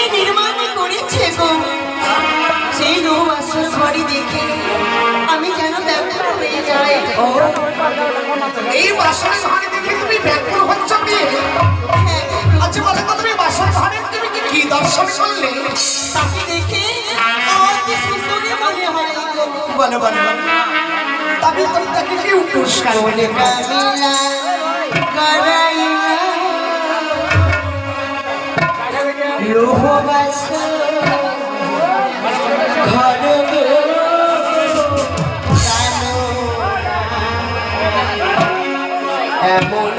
কে নির্মাণ করেছে গো সেই রোমাসর ঘড়ি দেখে আমি যেন ব্যাকুল হয়ে যাই। এই বাসর ঘরে দেখে তুমি ব্যাকুল হচ্ছ কি? আচ্ছা বলো তো তুমি বাসর ঘরে তুমি কি দর্শন করলে? তাকে দেখে আমার কি সুন্দরী মনে হয় গো। বলো বলো তবে তুমি তাকে কি পুরস্কার বলে? কামিলা করাইলা লোহ বাসর ঘর গো জানো এমন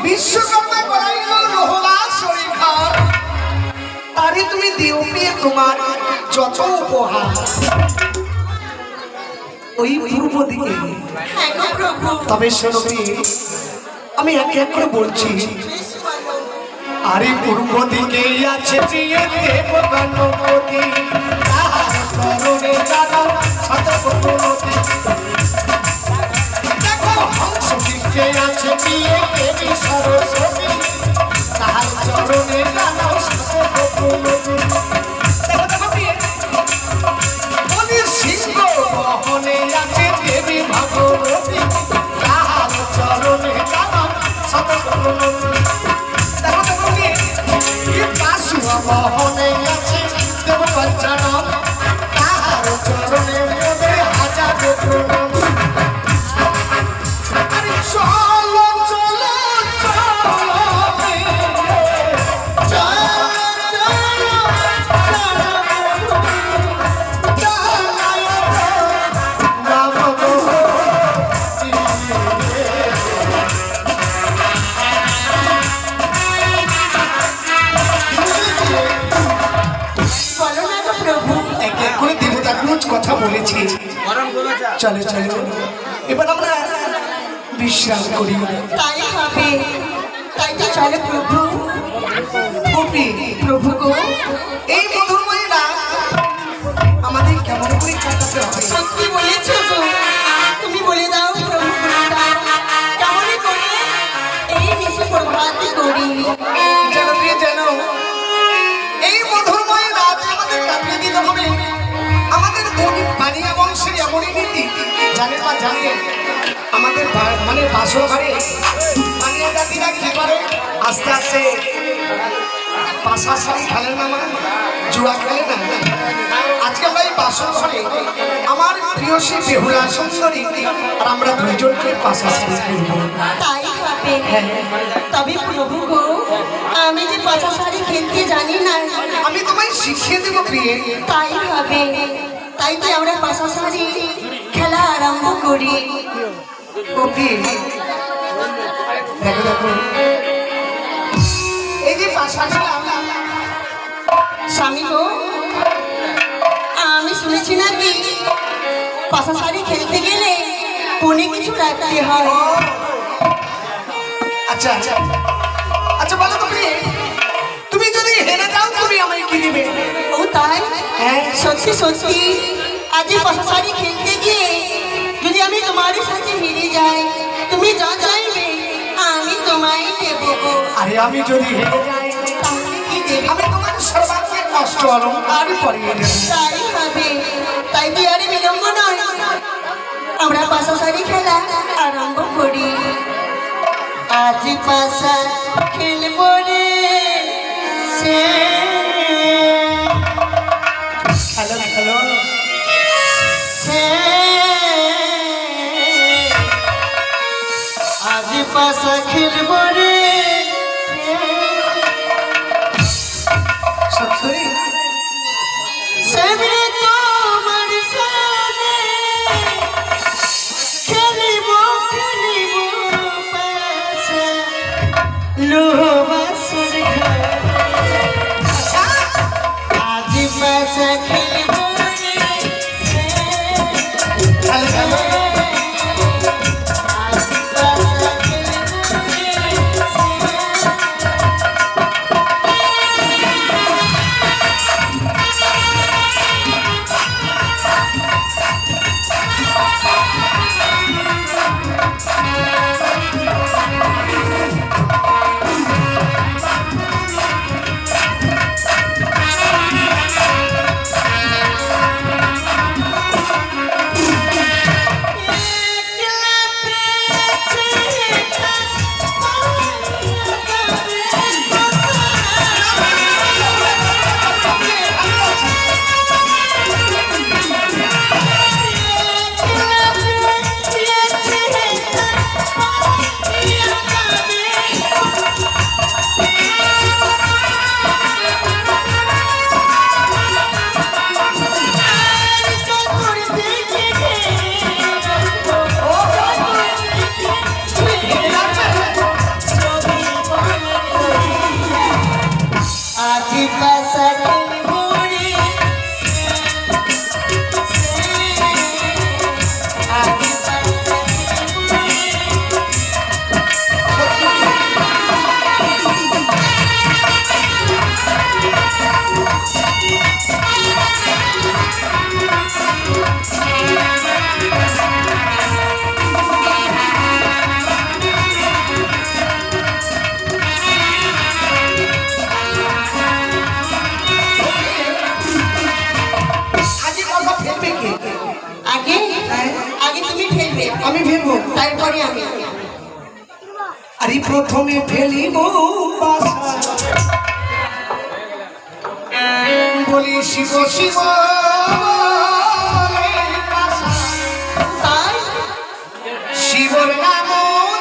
বিশ্বকর্মা করাইল রোহলা শরীফা তারে তুমি দিও পেয়ে তোমার যত উপহার ওই পূর্ব দিকে। তবে শোনো আমি এক এক করে বলছি। আরে পূর্ব দিকে আছে প্রিয় দেব গণপতি তাহার চরণে জানা শতকোটি। দেখো হংস দিকে আছে প্রিয় দেবী সরস্বতী তাহার চরণে জানা শতকোটি। দেখো দেখো প্রিয় বলি সিংহ বহনে আছে দেবী ভগবতী তাহার চরণে জানা শতকোটি। মোহনে আছে দেব পঞ্চানন তাহার চরণে মোদে হাজার প্রণাম। আরে চলো চলো চলো কথা বলেছি। চলো চলো এবার আমরা বিশ্রাম করি। তাই হবে, তাই তো চলো প্রভু। প্রভু গো এই মধুময় রাত আমাদের কেমন করে কাটাতে হবে? সত্যি বলেছো গো, তুমি বলে দাও প্রভু, বলে দাও কেমন করে এই নিশি প্রভাতী করি। যেন প্রিয় জানো এই মধুময় রাত আমাদের কাটিয়ে দিতে হবে। আমাদের বানিয়া বংশের এমনই নীতি জানেন বা জানেন আমাদের মানে বাসর ঘরে বানিয়া জাতিরা কি করে আস্তে আস্তে পাশা শাড়ি খেলে না, মানে জুয়া খেলে না। আজকে আমরা এই বাসর ঘরে আমার প্রিয় সে বেহুলা সুন্দরী আর আমরা দুইজনকে পাশা শাড়ি খেলব। তাই হবে। তবে প্রভু গো আমি যে পাশা শাড়ি খেলতে জানি না, আমি তোমায় শিখিয়ে দেবো প্রিয়ে। তাই হবে, তাই তো আমরা পাশা শাড়ি খেলা আরম্ভ করি। দেখো দেখো এই যে পাশা স্বামী গো আমি শুনেছি নাকি পাশা শাড়ি খেলতে গেলে কোনে কিছু রাখতে হয়। আচ্ছা আচ্ছা আচ্ছা বলো তো প্রিয়ে তুমি যদি হেরে যাও তুমি আমায় কি দিবে? ও তাই? হ্যাঁ সত্যি সত্যি আজ পাশা শাড়ি খেলতে গিয়ে যদি আমি তোমার সাথে হেরে যাই, তুমি যা চাইবে আমি তোমায় দেব গো। আরে আমি যদি হেরে যাই তাহলে কি দেবে? আমি তোমার সর্বাঙ্গে কষ্ট অলঙ্কার পরিয়ে দেব। তাই হবে, তাই কি আর বিলম্ব নয়, আমরা পাশাপাশি খেলা আরম্ভ করি। আজ পাশা খেলবো রে সে, খেলো খেলো। সে আজ পাশা খেলবো রে সত্যি সেমনি তোমার সাথে খেলিব খেলিব পাশা লোবাসুর ঘরে। আজ পাশা খেলিব রে সে, খেলো খেলো। আজ পাশা খেলিব রে সে। আজি পাশা খেলবো রে আজি পাশা খেলবো রে। আজকে কথা ফেলবে কে? আগে আগে তুমি ফেলবে, আমি ফেলবো। তারপরে আমি। আরে প্রথমে ফেলিব পাশা, বলি শিব শিব বলে পাশা। তাই শিবর নাম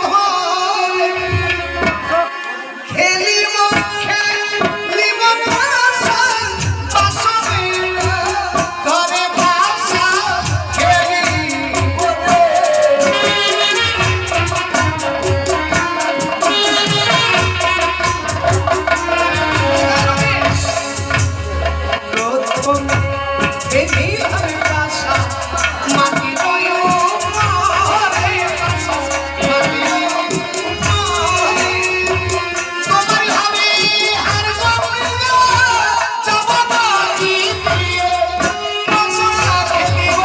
ধরে খেলিব খেলিব পাশা, পাশা মেলা করে পাশা খেলিব রে। প্রথমে ফেলিব পাশা, মাটি রয় মারে পাশা, মাটি রয় মারে। তোমার হবে আর জমিনা চাপাবাজি দিয়ে পাশা খেলিব।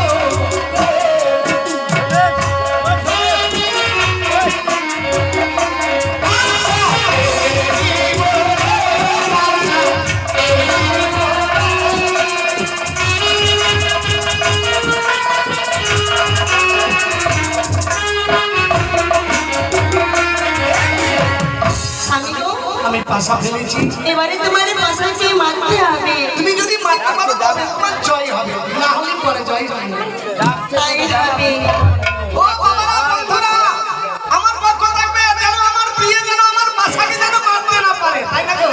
স্বামী গো, আমি পাশা ফেলেছি। এবারে তোমার পাশাকে মারতে হবে। তুমি যদি মারতে পারো তবে তোমার জয় হবে, না হলে পরে জয় হবে না। তাই হবে। ও বাবা বন্ধুরা, আমার পক্ষ থাকবে যেন আমার প্রিয় যেন আমার পাশাকে যেন মারতে না পারে, তাই না গো?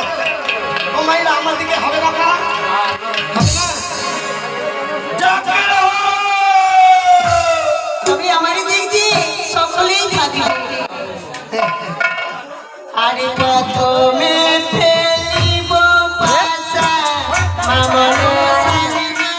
ও মাইরা আমার দিকে হবে না কারা? হবে না? তবে আমার দিক দিয়ে সকলেই থাকবে। আরে প্রথমে ফেলিব পাশা মামনো সাজনা,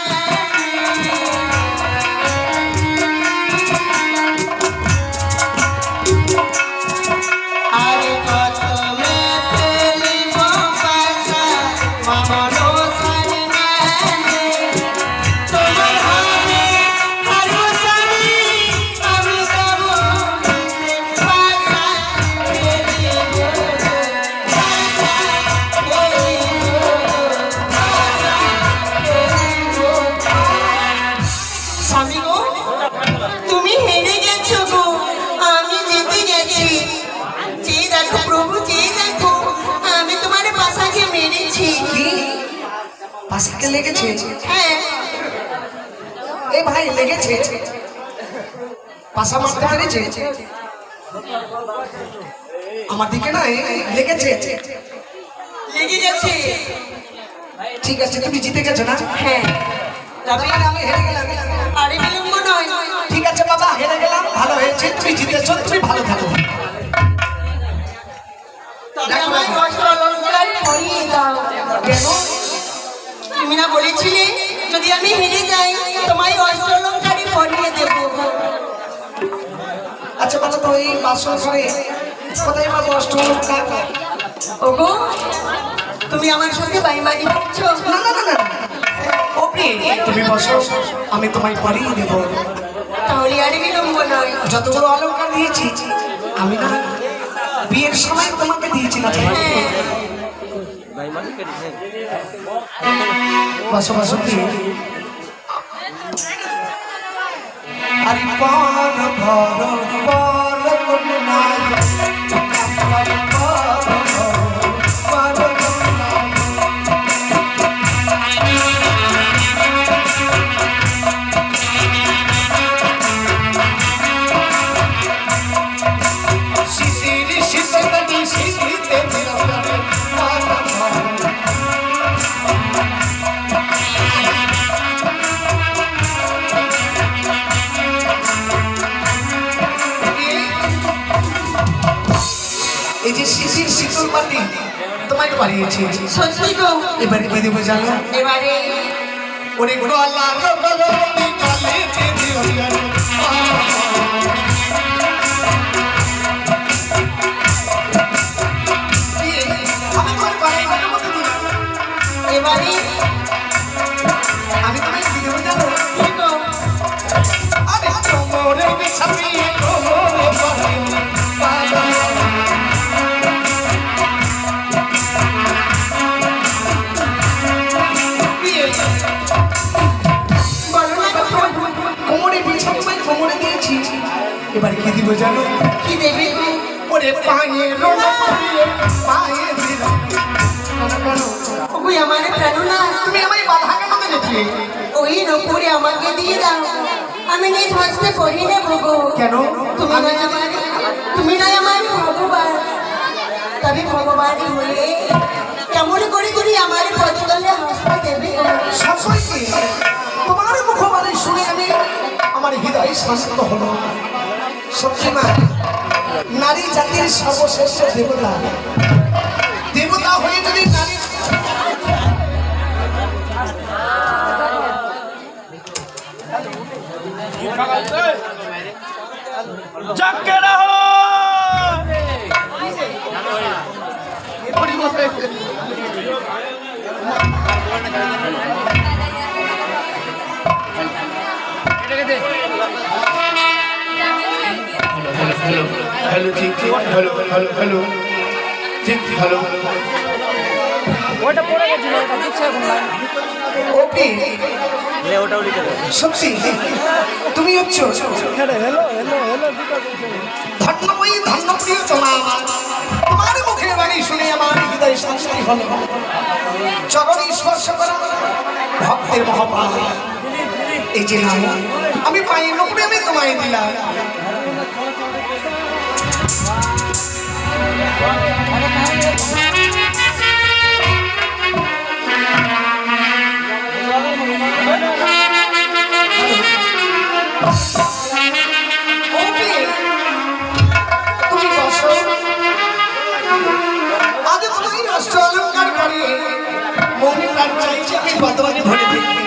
স্বামী গো, তুমি হেরে গেছো গো, আমি জিতে গেছি। চেয়ে দেখো প্রভু, চেয়ে দেখো, আমি তোমার পাশাকে মেরেছি। কি পাশাকে লেগেছে? হ্যাঁ, এ ভাই লেগেছে? পাশা মারতে পেরেছে? আমার দিকে না লেগেছে। লেগে গেছে। ঠিক আছে, তুমি জিতে গেছো না? হ্যাঁ, তবে তাহলে আমি হেরে গেলাম। আরে বিলম্ব নয়। ঠিক আছে বাবা, হেরে গেলাম, ভালো হয়েছে, তুমি জিতেছো, তুমি ভালো থাকো। তবে আমার কষ্ট অলঙ্কার পরিয়ে দাও। কেন? তুমি না বলেছিলে যদি আমি হেরে যাই তোমায় অষ্ট অলঙ্কারই পরিয়ে দেবো। আচ্ছা বলো তো, এই বাসর ঘরে কোথায় পাবো অষ্টমলঙ্কার? ওগো, তুমি আমার সাথে বাইমানি করছো? না না না না, ওপি তুমি বসো, আমি তোমায় পরিয়ে দেবো। তাহলে আর বিলম্ব নয়। যতগুলো অলঙ্কার দিয়েছি আমি না বিয়ের সময় তোমাকে দিয়েছিলাম। হ্যাঁ, বসো বসো কি আরে পান ভর বল কন্যা শিশির শিশির শিশিতে এই যে শিশির শীতল পাতি তোমায় পারিয়েছি। সত্যি গো। এবারে কি দেবো জানো? এবারে ওরে গলার গলতি গলিতে দিও জানো। আমি তোমার বাড়ির মধ্যে দিই। এবারে আমি তোমায় কি দেবো জানো? কি গো? আরে কোমরে বিছাইয়ে কোমরে পাড়ে বলো না গো প্রভু, কোমরে বিছাই কোমরে দিয়েছি। এবার কি দিব জানো? কি দেবে গো? ওরে পায়ে রোনা পায়ে পায়ে দিলাম। ওগো আমার প্রাণনা, তুমি আমায় বাধা কেন দিলে? ওই রূপরে আমাকে দিয়ে দাও, আমি নিজ হস্তে পরিয়ে নেবো গো। কেন? তুমি নয় আমার ভগবান, তবে ভগবানই হয়ে কেমন করে করে আমার পদতলে হস্ত দেবে গো। সবসময় তোমার মুখবাণী শুনে আমি আমার হৃদয় শান্ত হলো। সত্যি মা, নারী জাতির সর্বশ্রেষ্ঠ দেবতা, দেবতা হয়ে যদি নারী জাগকে রহো। हेलो हेलो ठीक ठीक हेलो हेलो हेलो ठीक हेलो ওটা পড়ে গেছিল, ওটা দিচ্ছে এখন লাইন। ওপি ওটা লিখে দাও। সত্যি তুমি হচ্ছ হ্যালো হ্যালো হ্যালো দুটো বলছে। ধন্যময়ী ধন্যপ্রিয় তোমার তোমার মুখের বাণী শুনে আমার হৃদয় শান্তি হলো। চরণে স্পর্শ করা ভক্তের মহাপাল, এই যে নাম আমি পাই নপুরে আমি তোমায় দিলাম। তুমি বসো, আজ তুমি অষ্ট অলঙ্কার করে মনে প্রাণ চাইছে আমি বর্তমানে ভরে দেখি।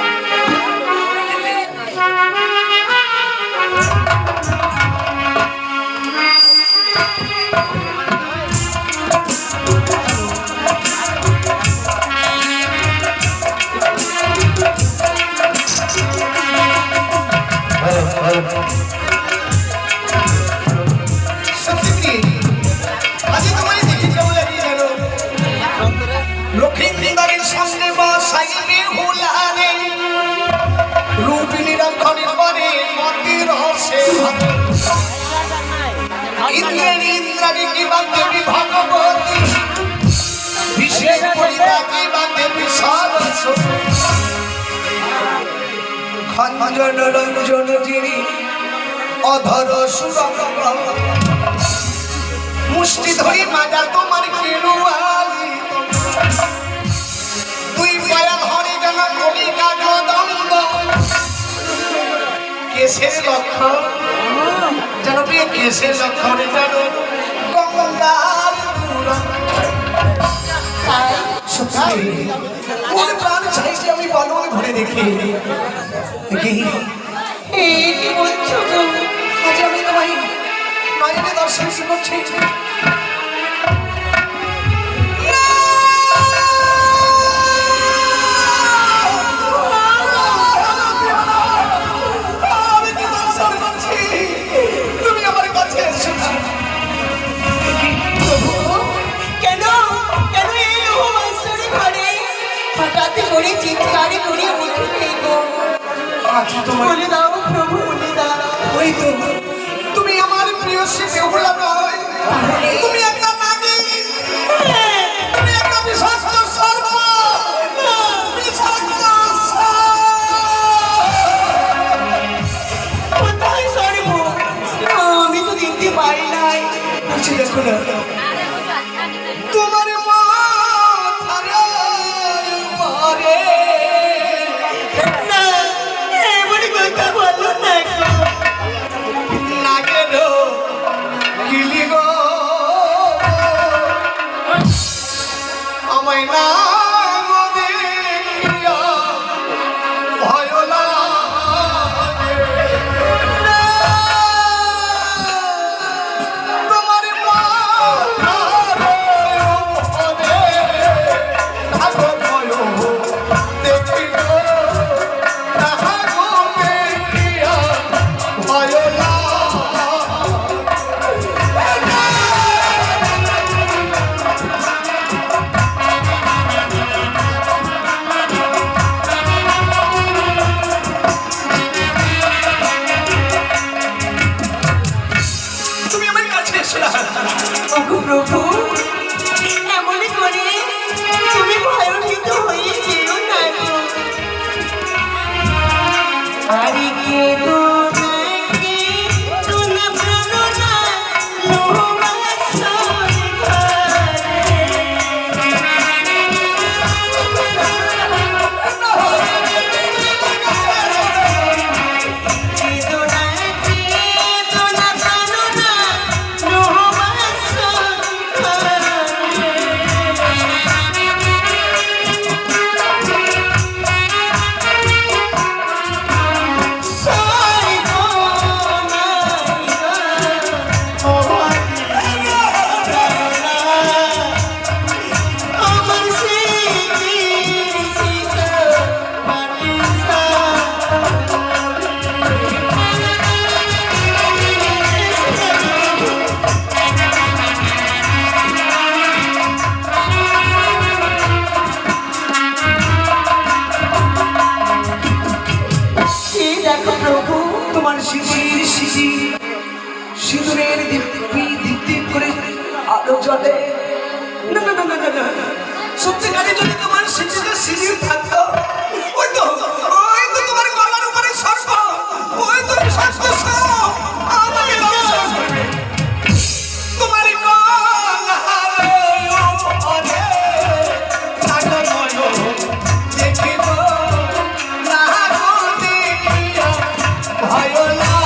সত্যি আজ তোমায় দেখি কেমন লাগে জানো? লক্ষ্মীন্দারের সামনে বা সাইবে হুলারে রূপিনীরা ঘরে ঘরে ভজন রঞ্জন যিনি অধর সুরঙ্গ মুষ্টি ধরি মাজা তোমার কেরুয়ালি দুই পায়া ধরে যেন কলি কাগো দম্ব কেশের লক্ষণ যেন প্রিয় কেশের লক্ষণে যেন গঙ্গার ওর প্রাণ চাইছে আমি বলবন ঘুরে দেখি দেখি এই কি বলছো গো? আজ আমি তোমায় নয়নে দর্শন করছি তুমি আমার কাছে এসেছো কেন কেন এই লোহমাস্টারি ঘরে হঠাৎ করে চিৎকার করে উঠে গো? আজ তোমার বলে দাও প্রভু, বলে দাও। ওই তো তুমি আমার প্রিয় শিখে হলাম নয় তুমি একটা নাগী তুমি একটা বিষাক্ত সর্প বিষাক্ত কোথায় সর্ব? আমি তো দেখতে পাই নাই। বলছি দেখো না তোমার মাথার উপরে না, এমন কথা বলো না গো। নাগের কিলি গো আমায় না গো দেখিয়া ভয় লাগে না। তোমার মাথার উপরে থাকো ভয় দেখি গো তাহা গো দেখিয়া ভয় লাগে। তুমি আমার কাছে এসো না। ওগো প্রভু, এমন করে তুমি ভয়ভীত হয়ে যেও না গো। আরে কেঁদো না, কেঁদো না প্রাণনা, লোহমাস্টার কেঁদো না, কেঁদো না প্রাণনা, লোহমাস্টার দেখো প্রভু, তোমার শিশির শিশির সিঁদুরের দীপ্তি দীপ্তি করে আলো জ্বলে না না না না না না সত্যিকারে যদি তোমার শিশিরের শিশির থাকতো ওই তো তোমার গলার উপরে সর্প ওই তো সর্প আমাকে দর্শন করবে তোমার গলার উপরে থাকো দেখিব না গো দেখিয়া ভয় লাগে।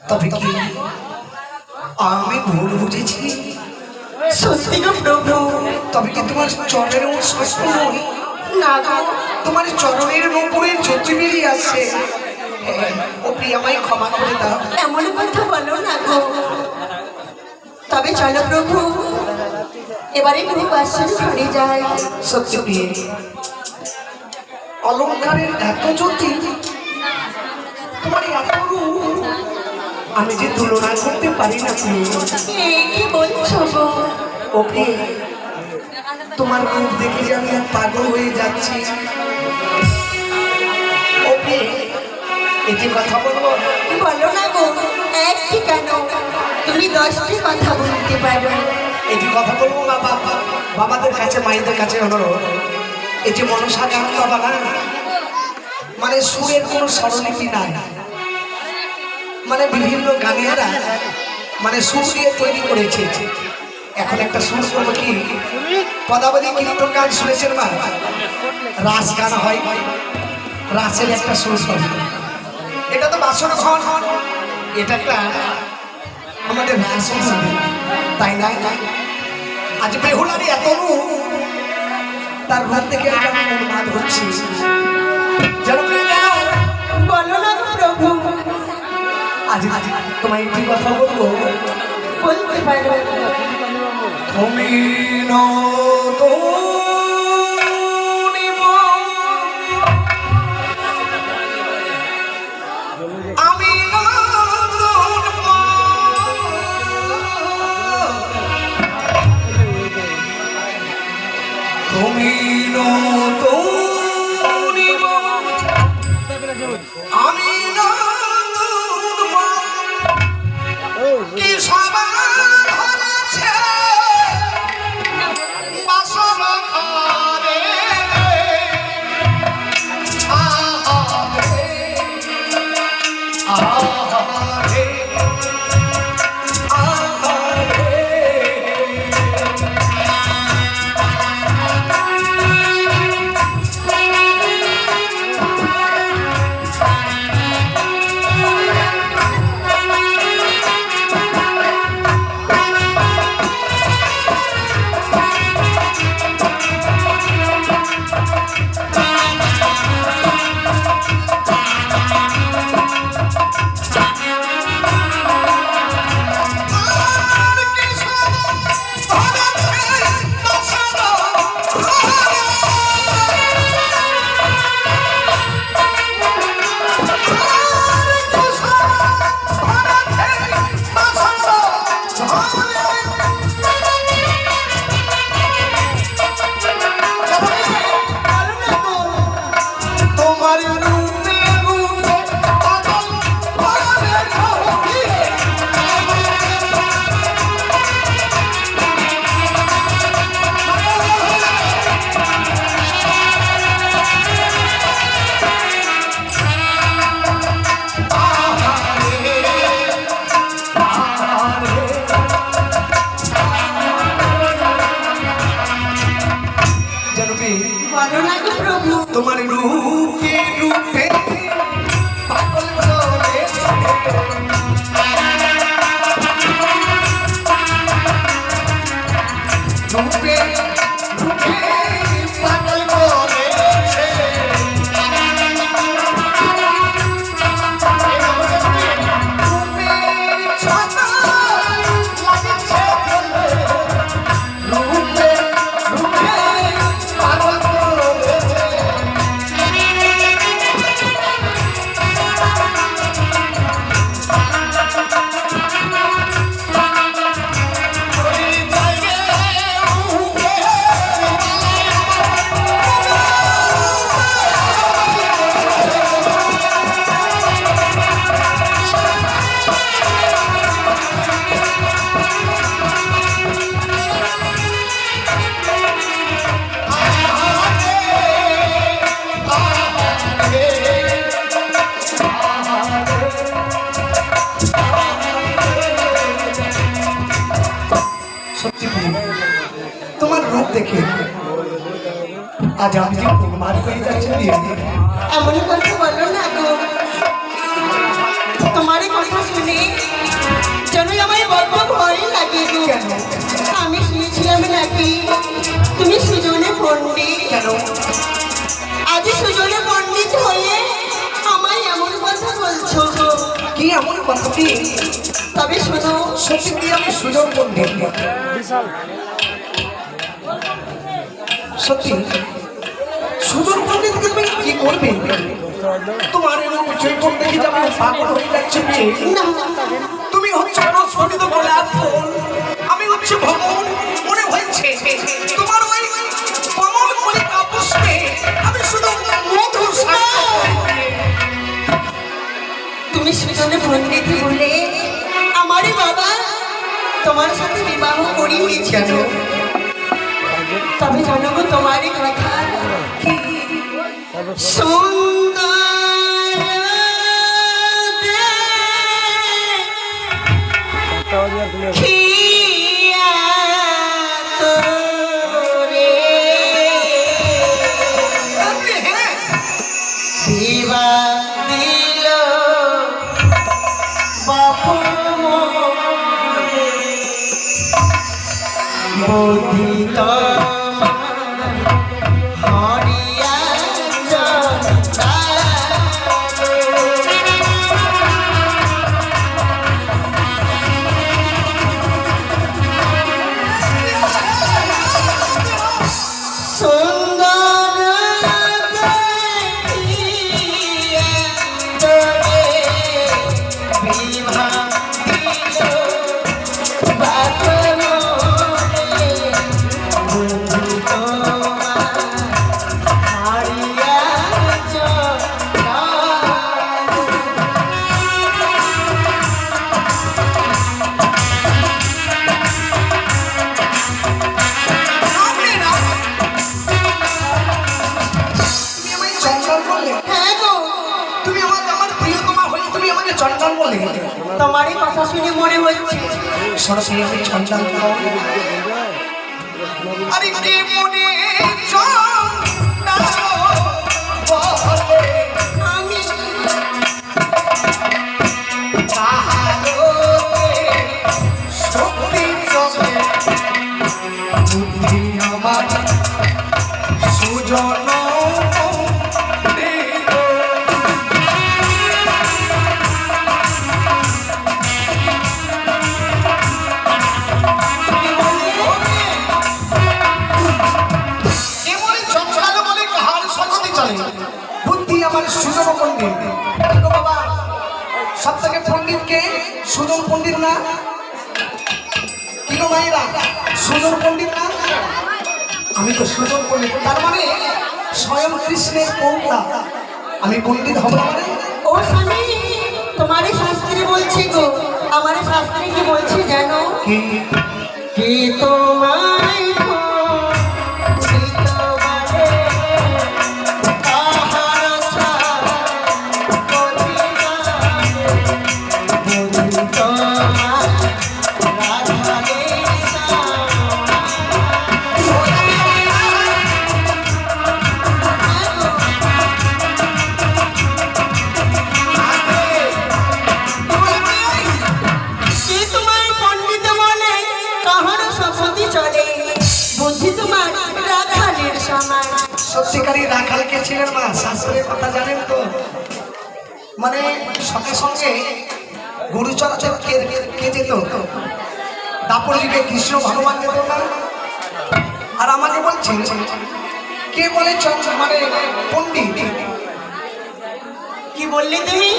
তবে কি আমি ভুল বুঝেছি? সত্যি গো প্রভু। তবে কি তোমার চরণের সত্য নই? না গো, তোমার চরণের উপরে জ্যোতি বেরিয়ে আসছে। ও প্রিয়া, আমায় ক্ষমা করে দাও। এমন কথা বলো না গো। তবে চলো প্রভু, এবারে প্রভু বাসন ঘরে যায়। সত্যি প্রিয়ে, অলঙ্কারের এত জ্যোতি, তোমার এত রূপ, আমি যে তুলনা করতে পারি না প্রিয়ে। কি বলছো গো? ও প্রিয়ে, তোমার রূপ দেখে যে আমি আর পাগল হয়ে যাচ্ছি। ও প্রিয়ে, এটি কথা বলবো? বলো না গো, একটি কেন, তুমি 10টি কথা বলতে পারো। এটি কথা বলবো বাবা, বাবাদের কাছে, মায়েদের কাছে অনুরোধ। এটি মনসা গান বাবা না, মানে সুরের কোনো স্বরলিপি নাই, মানে বিভিন্ন গানেরা মানে সুর দিয়ে তৈরি করেছে। এখন একটা সুর করবো কি, পদাবলী কীর্তন গান শুনেছেন মা? রাস গান হয়, রাসের একটা সুর হবে। এটা তো বাসন ঘর, এটা একটা আমাদের রাস হবে, তাই না? আজ বেহুলারই এত রূপ, তার রূপ থেকে আমি উন্মাদ হচ্ছি। যেন বলো না গো প্রভু। আজ তোমায় একটি কথা বলবো, বলতে পারো। তুমি নতুন আমি নতুন তুমি নতুন আমি নতুন কি সবার হয়েছে বাসন ঘরে আহারে আহারে আহারে বলো না গো প্রভু। তোমার রূপে রূপে পাগল করেছে রূপে রূপে পাগল করেছে রূপের ছাতা লাগছে রূপে রূপে পাগল করেছে সত্যি তোমার রূপ দেখে আজ আমি যে প্রমাণ হয়ে যাচ্ছি এমন কথা বলো না গো। তোমারই কথা শুনে জানোই আমার বড্ড ভয় লাগে গো। কেন? আমি শুনেছিলাম নাকি তুমি সুজনে পণ্ডিত। কেন? আজ সুজনে পণ্ডিত হয়ে আমায় এমন কথা বলছো গো। কি এমন কথা কি? তবে শোনো, সত্যি কি আমি সুযোগ পণ্ডিত? বিশাল সত্যি সুযোগ পণ্ডিতকে তুমি কি করবে? তোমার এরকম চৈতন্য দেখি যে আমি পাগল হয়ে যাচ্ছি মেয়ে। না তুমি হচ্ছে প্রস্ফুটিত গোলাপ ফুল, আমি হচ্ছে ভ্রমণ। মনে হয়েছে তোমার ওই কমল কলিকা পুষ্পে আমি শুধু মধুর তুমি সুজনে পণ্ডিত বলে আমারই বাবা তোমার সাথে বিবাহ করিয়েছিল। তবে জানো গো তোমারই কথা সুন্দর খিয়া তোরে বিবা দিল বাপু মোদিত হরিয়া সুন্দর দেখিয়া তোরে বিভা দিল বাপু তুমি আমার প্রিয়তমা হয়ে তুমি আমাকে চঞ্চল বলে। তোমারই কথা শুনে মনে হচ্ছে সরাসরি আমি চঞ্চল আরে কে মনে আমি সুজন বুদ্ধি আমার সুজন পণ্ডিত। দেখো বাবা, সব থেকে পণ্ডিত কে? সুজন পণ্ডিত না? কি গো মায়েরা, সুজন পণ্ডিত না? আমি তো সুজন পণ্ডিত, তার মানে স্বয়ং কৃষ্ণের কৌতা। আমি পণ্ডিত হব না মানে? ও স্বামী তোমারই শাস্ত্রী বলছি গো। আমার শাস্ত্রী কি বলছি জানো? কি কি তোমায় সত্যিকারী রাখাল কে ছিলেন মা? শাস্ত্রের কথা জানেন তো? মানে সঙ্গে সঙ্গে গুরু চরাচর কে যেত? দাপর যুগে কৃষ্ণ ভগবান যেত না? আর আমাকে বলছেন কে বলে মানে পণ্ডিত? কি বললে তুমি?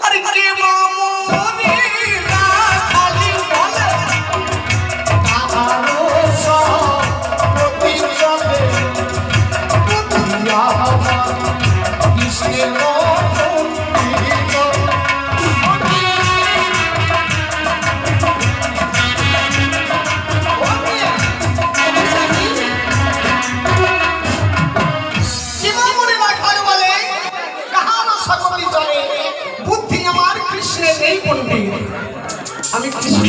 আরে কে মামনি রাখালি বলে তাহারো সপতি চলে বুদ্ধিয়া কৃষ্ণের পণ্ডিত। শিবমণি রাখাল বলে কাহারো সপতি চলে বুদ্ধি আমার কৃষ্ণের এই পণ্ডিত। আমি কৃষ্ণ।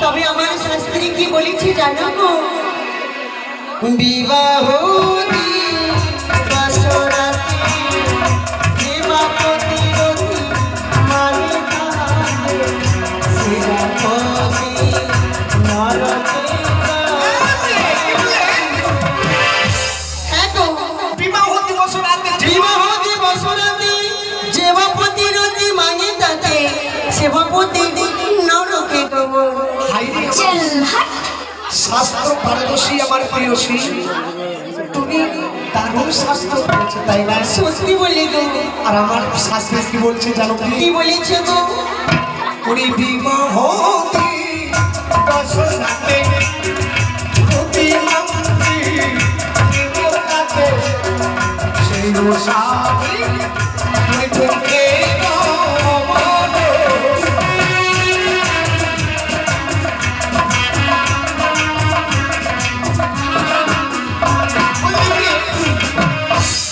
তবে আমার শাস্ত্রী কি বলেছি জানো গো? বিবাহ দিবস রাতে দেবাপতি রতি মালিকা সেবাপতি নরকে গমন। হাইরে চল হাট। শাস্ত্র পারদর্শী আমার প্রিয়সী, তুমি দারুণ শাস্ত্র পড়েছো তাই না? সত্যি বলে গো। আর আমার শাস্ত্রে কি বলছে জানো কি কি? বলেছে গো? ওরে বিমহতি বসনাতে রতি মন্ত্রী নিমতাতে সেই রোষারি তুই তোকে নমন।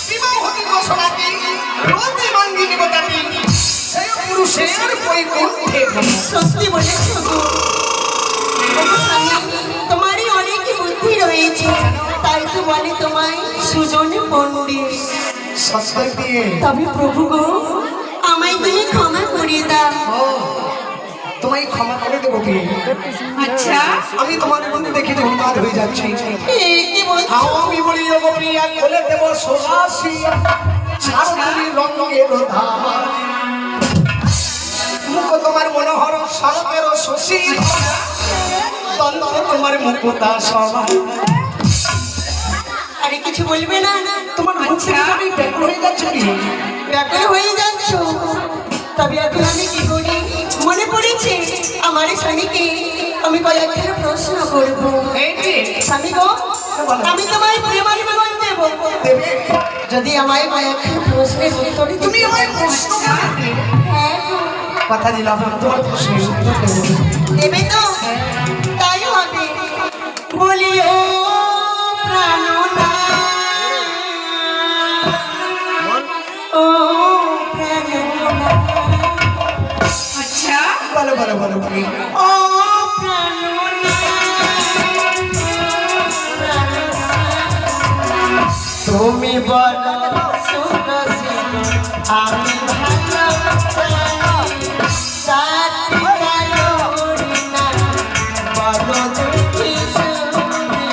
বিমহতি বসনাতে রতি মন্ত্রী নিমতাতে সেই পুরুষের বৈকুণ্ঠে সত্যি বলেছো গো। ওগো স্বামী, তোমারই অনেক বুদ্ধি রয়েছে, তাই তো বলে তোমায় সুজন পণ্ডিত। সত্য দিয়ে তবে প্রভু গো, আমায় তুমি ক্ষমা করে দাও। তোমায় ক্ষমা করে দেবো বিয়ে। আচ্ছা আমি তোমার মধ্যে দেখে উন্মাদ হয়ে যাচ্ছি। কি বলছো? আমি বলি ও গো প্রিয়া, বলে দেবো সোনাশিয়া ছাড়ি রঙের ধামা। মুখ তোমার মনোহর শরতের শশী, তন্ত্র তোমার মুখতা সভা। আরে কিছু বলবে না? তোমার মুখ থেকে আমি ব্যাকুল হয়ে যাচ্ছি বিয়ে। ব্যাকুল হয়ে যাচ্ছ? তবে এখন আমি কি করি? মনে পড়েছে আমার স্বামীকে আমি কয়েকটা প্রশ্ন করবো। এই যে স্বামী গো, আমি তোমায় প্রেমানিবেদন দেবো দেবে, যদি আমায় কয়েকটা প্রশ্নের উত্তর দিতে তুমি আমায় প্রশ্ন করবে। হ্যাঁ গো। কথা দিলাম তোমার প্রশ্নের উত্তর দেবো। দেবে তো? তাই হবে। বলি ও প্রাণনাথ, ও প্রাণনাথ, আচ্ছা বলো বলো বলো বলো। ও প্রাণনাথ, তুমি বলো সুদর্শী, আমি ভালো জানি, সাথী কালো না বলো দেখি শুনি।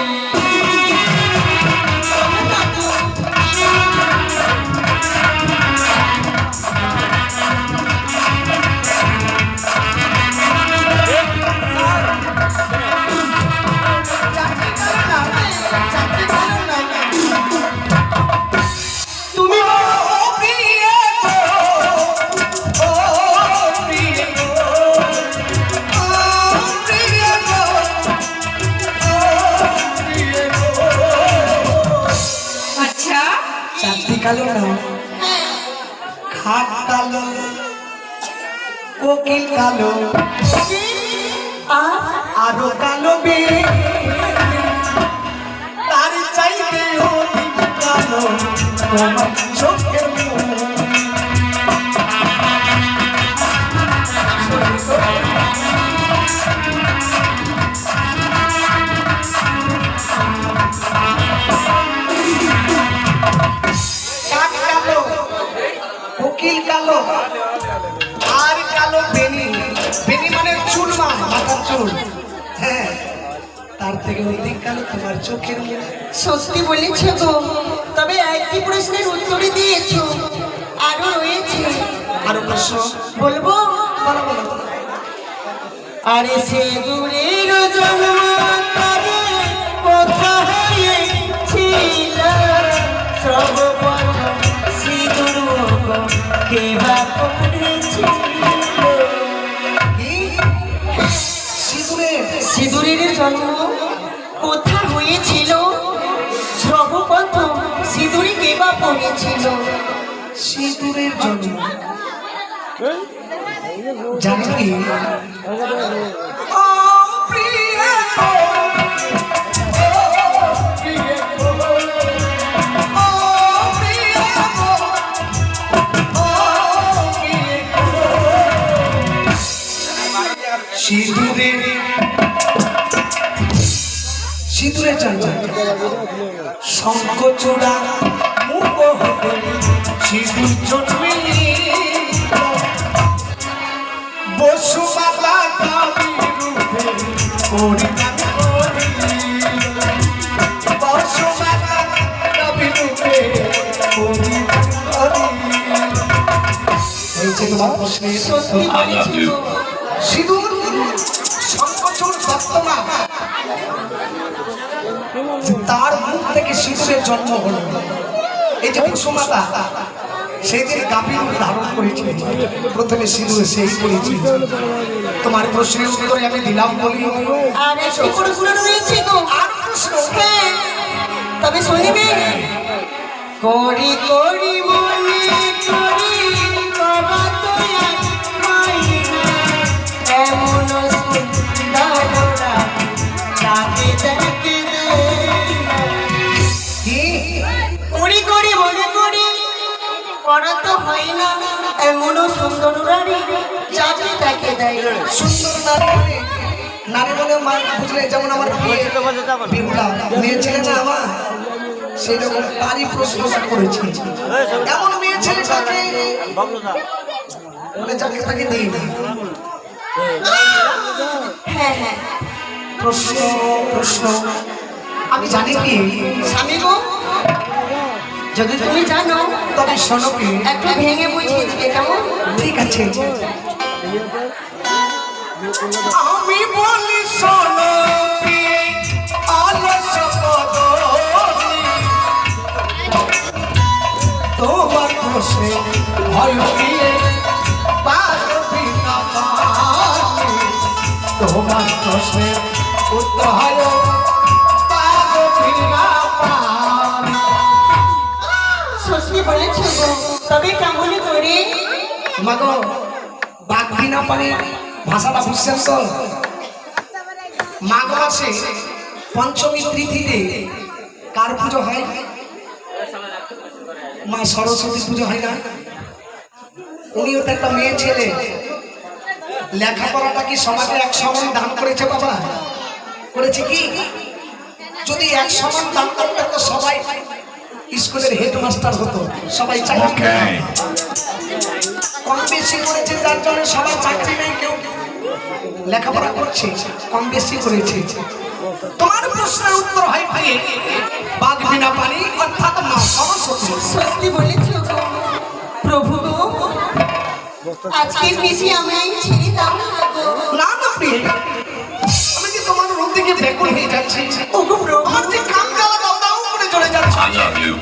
তুমি আচ্ছা চাকরি কালো না, খাট কালো, কোকিল কালো, আরো কালো বে, তার চাইতে অধিক কালো তোমার চোখের মনি। কাক কালো, কোকিল কালো, আর কালো বেনি। বেনি মানে চুল, মাথার চুল। হ্যাঁ, তার থেকে অধিক কালো তোমার চোখের মনি। সত্যি বলেছ গো। তবে একটি প্রশ্নের উত্তরই দিয়েছো, আরো রয়েছে। আরো প্রশ্ন বলবো? বলো বলো। আরে সে দূরের জন্ম তবে কোথা হয়েছিল, সর্বপ্রথম সিঁদুর কে বা করেছিল? কি? সিঁদুরের সিঁদুরের জন্ম কোথা হয়েছিল, সর্বপ্রথম সিঁদুরে কে বা পড়েছিল? সিঁদুরের জন্য জানো কি? ও প্রিয়া গো, ও প্রিয়া গো, ও প্রিয়া গো। সিঁদুরের সিঁদুরের জন্য শঙ্খচূড়া মুখ হতে সিঁদুর জন্মে বসুমালা কাবি রূপে পরিণাম করি, বসুমালা কাবি রূপে পরিণাম করি। এই যে তোমার প্রশ্নে সত্যি বলেছো গো। সিঁদুর সংকোচন দত্তমা তার মুখ থেকে সিঁদুরের জন্ম হলো। এই যে বসুমাতা সেদিন গাভীর ধারণ করেছিল, প্রথমে সিঁদুর সেই করেছিল। তোমার প্রশ্নের উত্তরে আমি দিলাম বলি আর একটা প্রশ্ন রয়েছে গো। আর প্রশ্ন হ্যাঁ, তবে শুনিবে করি করি মনে করি বাবা তো আর পাই না, এমন সুন্দর তাকে দেখে কি করি করি মনে করি করা তো হয় না, এমন সুন্দর নারী যাকে তাকে দেয়। সুন্দর নারী বলে মা বুঝলে, যেমন আমার বিহুলা মেয়ে ছেলে না আমার, সেই রকম তারই প্রশ্নটা করেছি। এমন মেয়ে ছেলেটাকে মানে যাকে তাকে দিই না। হ্যাঁ হ্যাঁ, প্রশ্ন প্রশ্ন আমি জানি কি স্বামী গো, যদি তুমি জানো তবে শোনো কি, একটু ভেঙে বুঝিয়ে দিলে কেমন? ঠিক আছে। আমি বলি শোনো কি অলস কদমি, তোমার প্রশ্নে ভয় দিয়ে পারবি না পারি, তোমার প্রশ্নে উত্তর হয় পারবি না পারি। সত্যি বলেছো গো, তবে কেমন করে? মাগো বাঘ বিনা পানি ভাষাটা বুঝছেন তো? মাঘ মাসে পঞ্চমী তিথিতে কার পুজো হয়? মা সরস্বতী পুজো হয় না? উনিও তো একটা মেয়ে ছেলে, লেখাপড়াটা কি সমাজে এক সমান দান করেছে বাবা? করেছে কি? যদি এক সমান দান করতে তো সবাই স্কুলের হেডমাস্টার হতো, সবাই চাকরি পেত। কম বেশি করেছে যার জন্য সবাই চাকরি নেই, কেউ লেখাপড়া করছে, কম বেশি করেছে। তোমার প্রশ্নের উত্তর হয় ভাই বাঘ বিনা পানি অর্থাৎ মা সরস্বতী। সত্যি বলেছো গো প্রভু গো, আজকের বেশি আমি ছেড়ে দাও না গো। না না প্রিয়, আমি যে তোমার রূপ থেকে ব্যাকুল হয়ে যাচ্ছি, ওগো প্রভু, আমার যে কান জ্বালা দাও দাও করে চলে যাচ্ছে। I love you.